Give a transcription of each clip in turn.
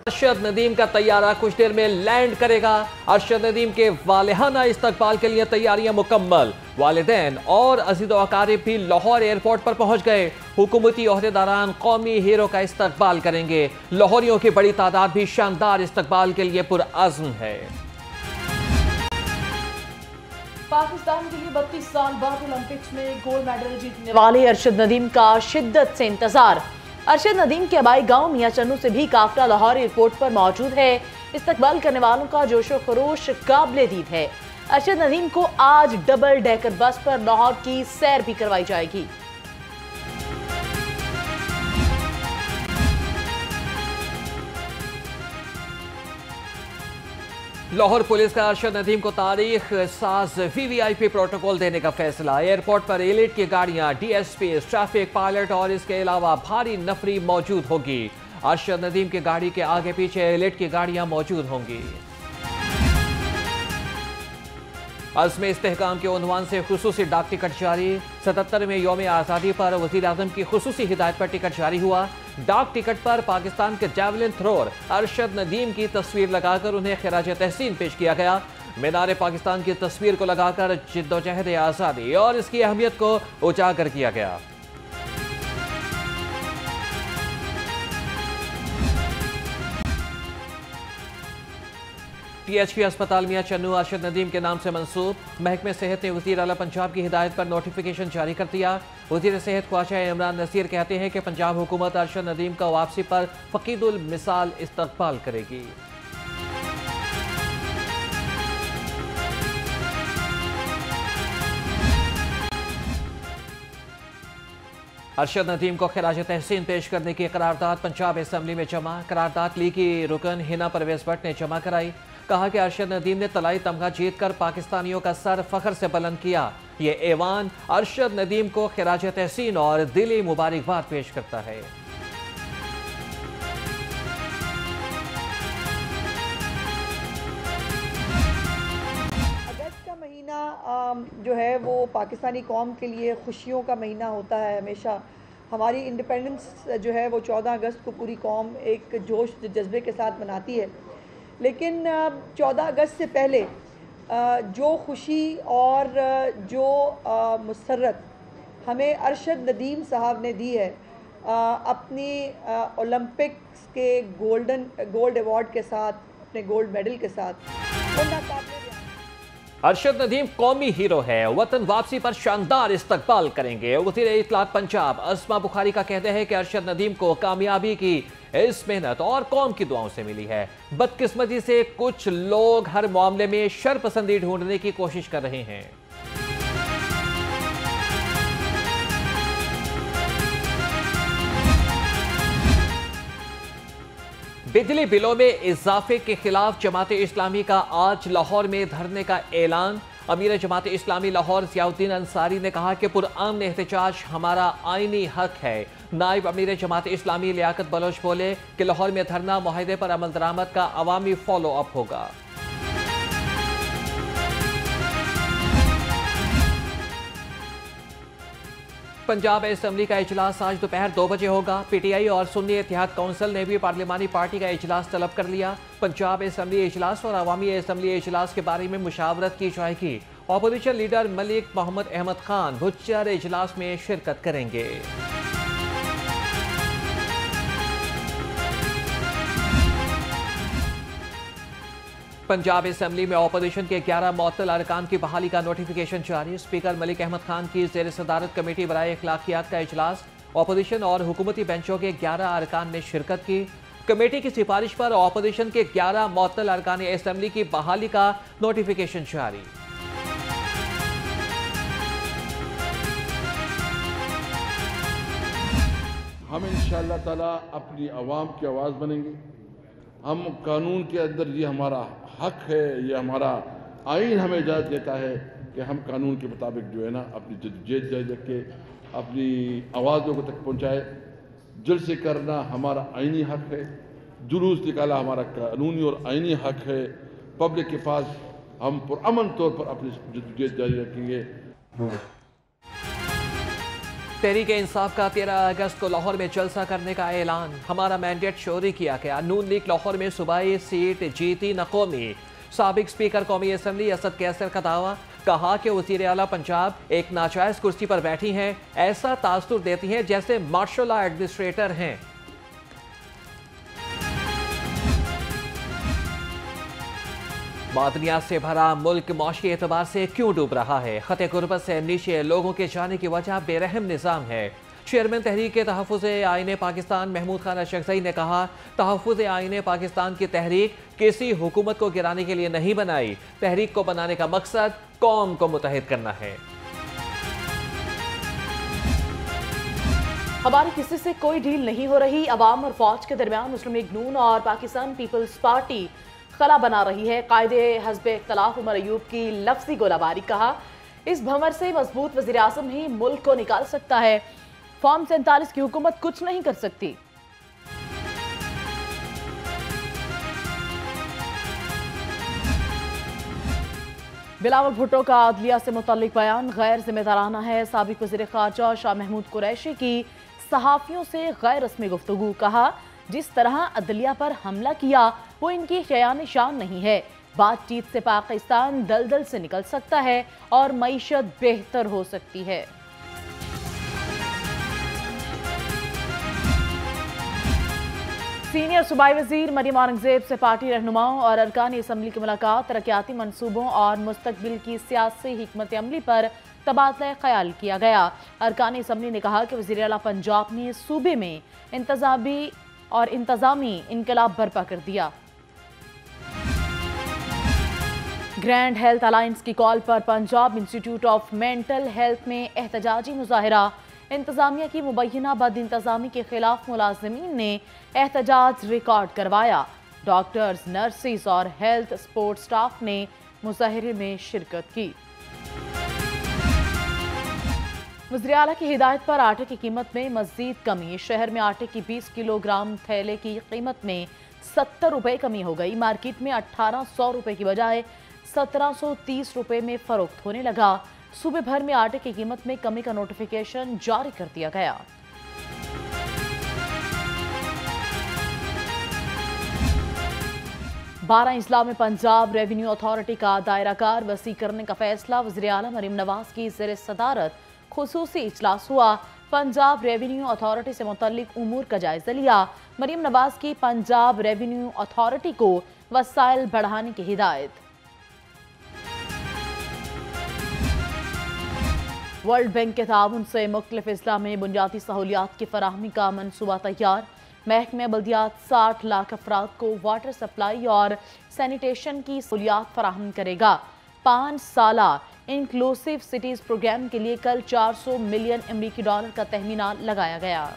अरशद नदीम का तैयारा कुछ देर में लैंड करेगा। अरशद नदीम के वालिहाना इस्तकबाल के लिए तैयारियां मुकम्मल। वालिदैन और अजीज़ व अकारिब भी लाहौर एयरपोर्ट पर पहुंच गए। हुकूमती ओहदेदारान कौमी हीरो का इस्तकबाल करेंगे। लाहौरियों की बड़ी तादाद भी शानदार इस्तकबाल के लिए पुरअज़्म है। पाकिस्तान के लिए 32 साल बाद ओलंपिक्स में गोल्ड मेडल जीतने वाले अरशद नदीम का शिद्दत से इंतजार। अरशद नदीम के आबाई गांव मियां चन्नू से भी काफिला लाहौर एयरपोर्ट पर मौजूद है। इस्तकबाल करने वालों का जोशो खरोश काबिले दीद है। अरशद नदीम को आज डबल डेकर बस पर लाहौर की सैर भी करवाई जाएगी। लाहौर पुलिस का अरशद नदीम को तारीख साज VVIP प्रोटोकॉल देने का फैसला। एयरपोर्ट पर एलिट की गाड़ियां, DSP, ट्रैफिक पायलट और इसके अलावा भारी नफरी मौजूद होगी। अरशद नदीम की गाड़ी के आगे पीछे एलिट की गाड़ियां मौजूद होंगी। अज़्म इस्तेहकाम के उन्वान से खुसूसी डाक टिकट जारी। 77वें यौम आज़ादी पर वज़ीर आज़म की खुसूसी हिदायत पर टिकट जारी हुआ। डाक टिकट पर पाकिस्तान के जैवलिन थ्रोअर अरशद नदीम की तस्वीर लगाकर उन्हें खिराज तहसीन पेश किया गया। मीनार पाकिस्तान की तस्वीर को लगाकर जिद्दोजहद आज़ादी और इसकी अहमियत को उजागर किया गया। THP अस्पताल मियां चन्नू अरशद नदीम के नाम से मंसूब। महकमे सेहत ने वज़ीर आला पंजाब की हिदायत पर नोटिफिकेशन जारी कर दिया। वज़ीर सेहत ख्वाजा इमरान नसीर कहते हैं कि पंजाब हुकूमत अरशद नदीम का वापसी पर फ़कीदुल मिसाल इस्तक़बाल करेगी। अरशद नदीम को खिराज तहसीन पेश करने की करारदाद पंजाब असम्बली में जमा। करारदाद लीग की रुकन हिना परवेज भट्ट ने जमा कराई। कहा कि अरशद नदीम ने तलाई तमगा जीतकर पाकिस्तानियों का सर फख्र से बुलंद किया। ये ऐवान अरशद नदीम को खिराज तहसीन और दिली मुबारकबाद पेश करता है। अगस्त का महीना जो है वो पाकिस्तानी कौम के लिए खुशियों का महीना होता है। हमेशा हमारी इंडिपेंडेंस जो है वो 14 अगस्त को पूरी कौम एक जोश जज्बे के साथ मनाती है। लेकिन 14 अगस्त से पहले जो खुशी और जो मुसर्रत हमें अरशद नदीम साहब ने दी है अपनी ओलंपिक्स के गोल्ड अवार्ड के साथ, अपने गोल्ड मेडल के साथ, वो नाकाबिले। अरशद नदीम कौमी हीरो है। वतन वापसी पर शानदार इस्तकबाल करेंगे। वज़ीर इत्तलात पंजाब अस्मा बुखारी का कहना है कि अरशद नदीम को कामयाबी की इस मेहनत और कौम की दुआओं से मिली है। बदकिस्मती से कुछ लोग हर मामले में शरपसंदी ढूंढने की कोशिश कर रहे हैं। बिजली बिलों में इजाफे के खिलाफ जमात इस्लामी का आज लाहौर में धरने का ऐलान। अमीर जमात इस्लामी लाहौर ज़ियाउद्दीन अंसारी ने कहा कि पुरअमन एहतजाज हमारा आईनी हक है। नायब अमीर जमात इस्लामी लियाकत बलोच बोले कि लाहौर में धरना मुआहदे पर अमल दरामद का अवामी फॉलो अप होगा। पंजाब असम्बली का इजलास आज दोपहर 2 बजे होगा। PTI और सुन्नी इत्तेहाद काउंसिल ने भी पार्लिमानी पार्टी का इजलास तलब कर लिया। पंजाब असम्बली इजलास और अवामी असम्बली इजलास के बारे में मुशावरत की जाएगी। अपोजिशन लीडर मलिक मोहम्मद अहमद खान भुच्चर इजलास में शिरकत करेंगे। पंजाब असम्बली में अपोजिशन के 11 मुअत्तल अरकान की बहाली का नोटिफिकेशन जारी। स्पीकर मलिक अहमद खान की ज़ेर सदारत कमेटी बराए अखलाकियात का इजलास। अपोजिशन और हुकूमती बेंचों के 11 अरकान ने शिरकत की। कमेटी की सिफारिश पर अपोजिशन के 11 मुअत्तल अरकान असम्बली की बहाली का नोटिफिकेशन जारी। हम इंशाअल्लाह ताला अपनी आवाम की आवाज़ बनेंगे। हम कानून के अंदर ये हमारा हक है, ये हमारा आइन हमें इजाज़त देता है कि हम कानून के मुताबिक जो है ना अपनी जद्दोजहद जारी रख के अपनी आवाज़ लोगों तक पहुँचाए। जलसे करना हमारा आइनी हक है, जुलूस निकाला हमारा कानूनी और आइनी हक है। पब्लिक के पास हम पुरअमन तौर पर अपनी जद्दोजहद जारी रखेंगे। तहरीक-ए-इंसाफ का 13 अगस्त को लाहौर में जलसा करने का ऐलान। हमारा मैंडेट चोरी किया गया। नून लीग लाहौर में सूबाई सीट जीती न कौमी। साबिक स्पीकर कौमी असम्बली असद कैसर का दावा, कहा कि वज़ीर आला पंजाब एक नाजायज कुर्सी पर बैठी हैं, ऐसा तासुर देती हैं जैसे मार्शल लॉ एडमिनिस्ट्रेटर हैं। मादनियात से भरा मुल्क मौशी एतबार से क्यों डूब रहा है? खते गुरबत से नीचे लोगों के जाने की वजह बेरहम निज़ाम है। चेयरमैन तहरीक तहफ़्फ़ुज़ आईन पाकिस्तान महमूद खान अशरफ़ी ने कहा, तहफ़्फ़ुज़ आईन पाकिस्तान की तहरीक किसी हुकूमत को गिराने के लिए नहीं बनाई। तहरीक को बनाने का मकसद कौम को मुत्तहिद करना है। हमारी किसी से कोई डील नहीं हो रही। अवाम और फौज के दरमियान मुस्लिम लीग नून और पाकिस्तान पीपल्स पार्टी खला बना रही है। कायदे हस्बे इख्तलाफ उमर अयूब की लफ्जी गोलाबारी। कहा, इस भंवर से मजबूत वज़ीर आज़म ही मुल्क को निकाल सकता है। फॉर्म 47 की हुकूमत कुछ नहीं कर सकती। बिलावल भुट्टो का अदलिया से मुतल्लिक बयान गैर जिम्मेदाराना है। साबिक वज़ीर ख़ारजा शाह महमूद कुरैशी की सहाफ़ियों से गैर रस्मी गुफ्तगू। कहा, जिस तरह अदलिया पर हमला किया वो इनकी शयान शान नहीं है। बातचीत से पाकिस्तान दलदल से निकल सकता है और मईशत बेहतर हो सकती है। सीनियर सूबाई वजीर मरियम औरंगजेब से पार्टी रहनुमाओं और अरकान असम्बली की मुलाकात। तरक्याती मंसूबों और मुस्तकबिल की सियासी हिकमत अमली पर तबादला ख्याल किया गया। अरकान असम्बली ने कहा कि वज़ीर आला पंजाब ने सूबे में इंतजामी इनकलाब बर्पा कर दिया। ग्रैंड हेल्थ अलायंस की कॉल पर Punjab institute of mental health में एहतजाजी मुजाहिरा। इंतजामिया की मुबैना बद इंतजामी के खिलाफ मुलाजिमीन ने एहतजाज रिकॉर्ड करवाया। डॉक्टर्स, नर्सिस और हेल्थ सपोर्ट स्टाफ ने मुजाहिरे में शिरकत की। वज़ीर आला की हिदायत पर आटे की कीमत में मज़ीद कमी। शहर में आटे की 20 किलोग्राम थैले की कीमत में 70 रुपए कमी हो गई। मार्केट में 1800 रुपए की बजाय 1730 रुपए में फरोख्त होने लगा। सूबे भर में आटे की कीमत में कमी का नोटिफिकेशन जारी कर दिया गया। बारह अजला में पंजाब रेवेन्यू अथॉरिटी का दायरा कार वसी करने का फैसला। वज़ीर आला मरियम नवाज की ज़ेर सदारत खुसूसी इजलास हुआ। पंजाब रेवेन्यू अथॉरिटी से मुतल्लिक उमूर का जायजा लिया। मरियम नवाज की पंजाब रेवेन्यू अथॉरिटी को वसाइल बढ़ाने की हिदायत। वर्ल्ड बैंक के ताउन से मुख्तलिफ अजला में बुनियादी सहूलियात की फराहमी का मनसूबा तैयार। महकमे बल्दियात 60 लाख अफराद को वाटर सप्लाई और सैनिटेशन की सहूलियात फराहम करेगा। 5 साला इंक्लूसिव सिटीज प्रोग्राम के लिए कल 400 मिलियन अमेरिकी डॉलर का तहमीना लगाया गया।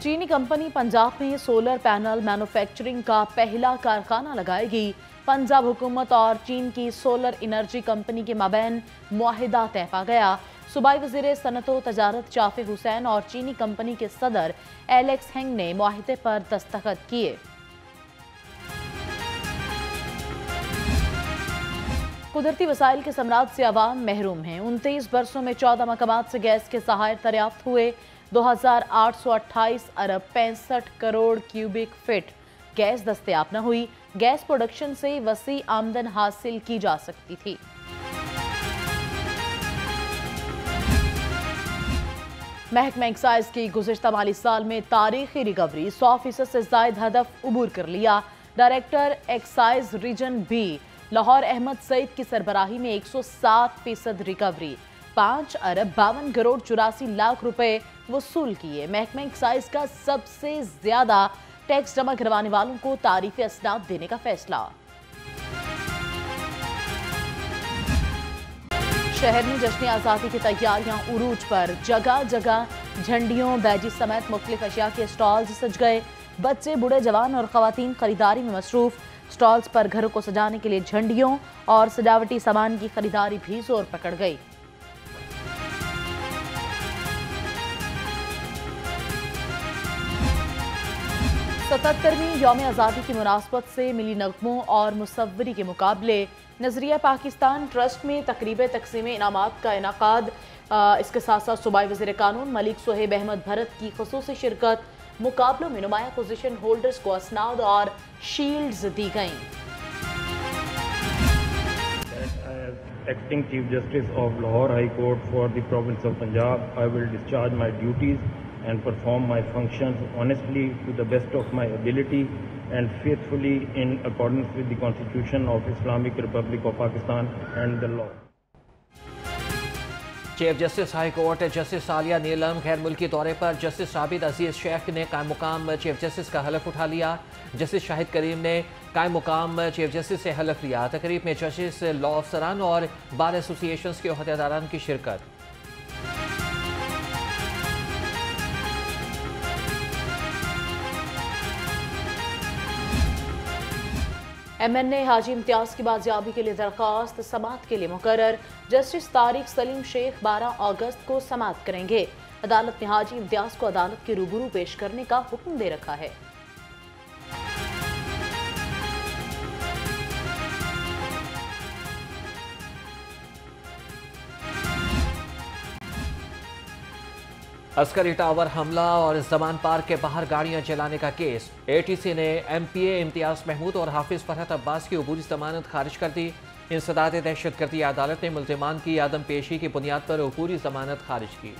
चीनी कंपनी पंजाब में सोलर पैनल मैन्युफैक्चरिंग का पहला कारखाना लगाएगी। पंजाब हुकूमत और चीन की सोलर एनर्जी कंपनी के माबैन मुआहिदा तय पा गया। सूबाई वज़ीर सनअत तजारत शाफी हुसैन और चीनी कंपनी के सदर एलेक्स हेंग ने मुआहिदे पर दस्तखत किए। कुदरती वसाइल के समरात से अवाम महरूम हैं। 29 बरसों में 14 मकामात से गैस के ज़खायर दरियाफ्त हुए। 2828 अरब 65 करोड़ क्यूबिक फीट गैस दस्तयाब न हुई। गैस प्रोडक्शन से वसी आमदन हासिल की जा सकती थी। महकमा एक्साइज की गुज़िश्ता माली साल में तारीखी रिकवरी। 100% से ज़ायद हदफ उबूर कर लिया। Director excise region B Lahore Ahmad Saeed की सरबराही में 107% रिकवरी। 5 अरब 52 करोड़ 84 लाख रुपए वसूल किए। महकमा एक्साइज का सबसे ज्यादा टैक्स जमा करवाने वालों को तारीफी असनाद देने का फैसला। शहर में जश्न आज़ादी की तैयारियां उरूज पर। जगह जगह झंडियों, बैजी समेत मुख्तलिफ अशिया के स्टॉल्स सज गए। बच्चे, बूढ़े, जवान और खवातीन खरीदारी में मसरूफ। स्टॉल्स पर घरों को सजाने के लिए झंडियों और सजावटी सामान की खरीदारी भी जोर पकड़ गई। 77वीं यौम आज़ादी की मुनासबत से मिली नगमों और मुसव्वरी के मुकाबले नजरिया पाकिस्तान ट्रस्ट में तकरीब तकसीम इनामात का इनाकाद। इसके साथ साथ सूबाई वज़ीर कानून मलिक सुहेब अहमद भरत की खुसूसी शिरकत। मुकाबलों में नुमाया पोजीशन होल्डर्स को असनाद और शील्ड्स दी गईं। Acting Chief Justice of Lahore High Court for the Province of Punjab, I will discharge my duties and perform my functions honestly to the best of my ability and faithfully in accordance with the Constitution of Islamic Republic of Pakistan and the law. Chief justice high court justice Aliya Neelam गैर मुल्की दौरे पर justice Abid Aziz Shaikh ने कायम मुकाम chief justice का हलफ उठा लिया। जस्टिस शाहिद करीम ने कायम मुकाम चीफ जस्टिस से हलफ लिया। तकरीब में जस्टिस लॉ अफसरान और बार एसोसिएशन के अहदेदारान की शिरकत। MNA हाजी इम्तियाज की बाजियाबी के लिए दरख्वास्त समाअत के लिए मुकर्रर। जस्टिस तारिक सलीम शेख 12 अगस्त को समाअत करेंगे। अदालत ने हाजी इम्तियाज को अदालत के रूबरू पेश करने का हुक्म दे रखा है। अस्करी टावर हमला और जमान पार्क के बाहर गाड़ियां जलाने का केस। ATC ने MPA इम्तियाज महमूद और हाफिज फरहत अब्बास की अबूरी जमानत खारिज कर दी। इंसदाद दहशतगर्दी अदालत ने मुल्जिमान की आदम पेशी की बुनियाद पर अबूरी जमानत खारिज की।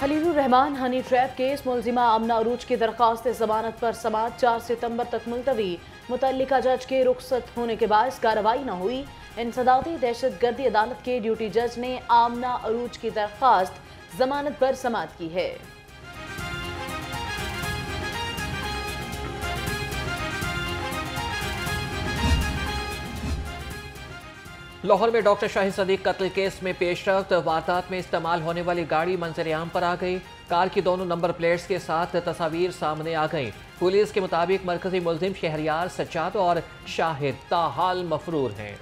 Khalilur Rehman honey trap case. मुलजिमा आमना अरूज की दरख्वास्त जमानत पर समाअत 4 सितंबर तक मुलतवी। मुतल्लिका जज के रुखसत होने के बाद कार्रवाई न हुई। इंसदादी दहशतगर्दी अदालत के ड्यूटी जज ने आमना अरूज की दरख्वास्त जमानत पर समाअत की है। लाहौर में डॉक्टर शाहिद सदीक कत्ल केस में पेशरफ्त। वारदात में इस्तेमाल होने वाली गाड़ी मंजर आम पर आ गई। कार की दोनों नंबर प्लेट्स के साथ तस्वीर सामने आ गई। पुलिस के मुताबिक मरकजी मुलजिम शहरियार सज्जाद और शाहिद ताहाल मफरूर हैं।